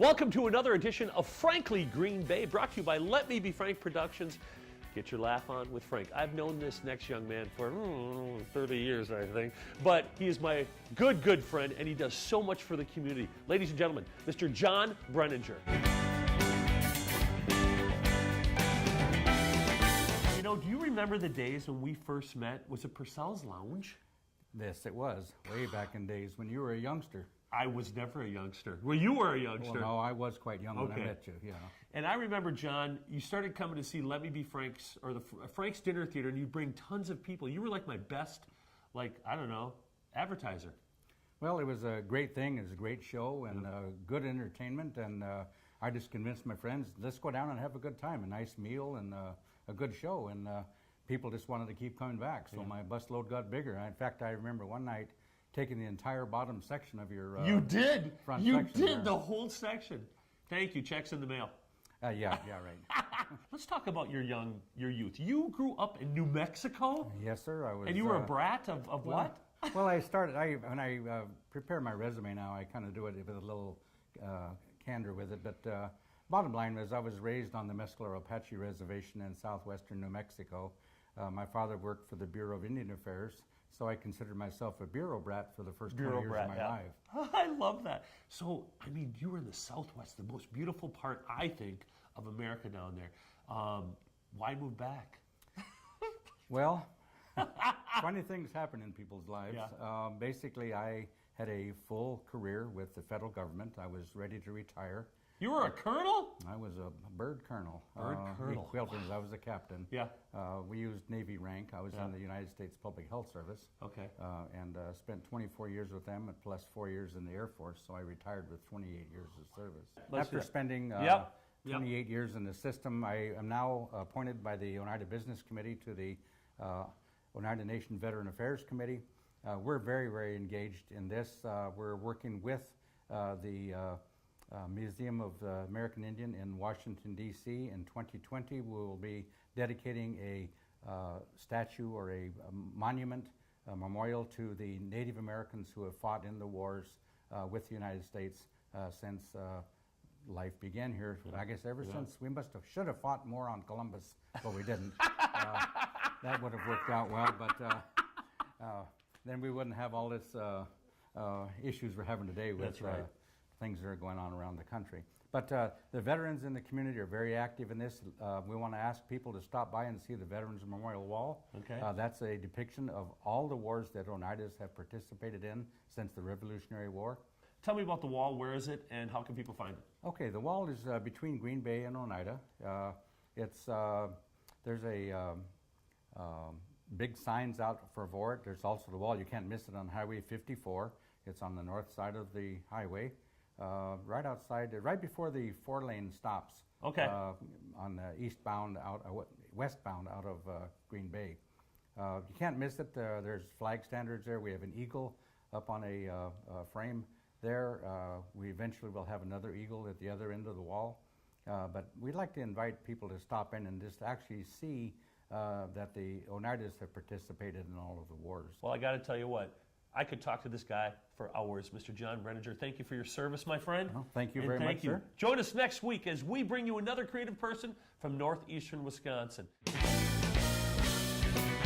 Welcome to another edition of Frankly Green Bay, brought to you by Let Me Be Frank Productions. Get your laugh on with Frank. I've known this next young man for 30 years, I think. But he is my good friend, and he does so much for the community. Ladies and gentlemen, Mr. John Breuninger. You know, do you remember the days when we first met? Was it Purcell's Lounge? Yes, it was. Way back in days when you were a youngster. I was never a youngster. Well, you were a youngster. Well, no, I was quite young when I met you, yeah. And I remember, John, you started coming to see Let Me Be Frank's, or the Frank's Dinner Theater, and you'd bring tons of people. You were like my best, advertiser. Well, it was a great thing. It was a great show and good entertainment. And I just convinced my friends, let's go down and have a good time, a nice meal and a good show. And people just wanted to keep coming back. So my busload got bigger. In fact, I remember one night taking the entire bottom section of your You did. Front you section did there. The whole section. Thank you. Checks in the mail. Yeah, right. Let's talk about your youth. You grew up in New Mexico? Yes, sir. I was. And you were a brat of what? Well, when I prepare my resume now, I kind of do it with a little candor with it. But bottom line was I was raised on the Mescalero Apache Reservation in southwestern New Mexico. My father worked for the Bureau of Indian Affairs, so I considered myself a bureau brat for the first 20 years of my life. I love that. So, I mean, you were in the Southwest, the most beautiful part, I think, of America down there. Why move back? Well, funny things happen in people's lives. Yeah. Basically, I had a full career with the federal government. I was ready to retire. You were a colonel? I was a bird colonel. Bird colonel. Quilters, I was a captain. Yeah. We used Navy rank. I was in the United States Public Health Service. Okay. And spent 24 years with them, plus 4 years in the Air Force, so I retired with 28 years of service. After spending 28 years in the system, I am now appointed by the Oneida Business Committee to the Oneida Nation Veteran Affairs Committee. We're very engaged in this. We're working with the Museum of the American Indian in Washington, D.C. In 2020, we will be dedicating a statue or a monument, a memorial to the Native Americans who have fought in the wars with the United States since life began here. I guess ever since. We should have fought more on Columbus, but we didn't. That would have worked out well, but then we wouldn't have all this issues we're having today with things that are going on around the country. But the veterans in the community are very active in this. We want to ask people to stop by and see the Veterans Memorial Wall. Okay. That's a depiction of all the wars that Oneidas have participated in since the Revolutionary War. Tell me about the wall. Where is it, and how can people find it? Okay, the wall is between Green Bay and Oneida. There's a big signs out for it. There's also the wall. You can't miss it on Highway 54. It's on the north side of the highway. Right outside, right before the 4-lane stops. Okay. On the westbound out of Green Bay. You can't miss it. There's flag standards there. We have an eagle up on a frame there. We eventually will have another eagle at the other end of the wall. But we'd like to invite people to stop in and just actually see that the Oneidas have participated in all of the wars. Well, I got to tell you what. I could talk to this guy for hours. Mr. John Breuninger, thank you for your service, my friend. Well, thank you very much, sir. Join us next week as we bring you another creative person from northeastern Wisconsin.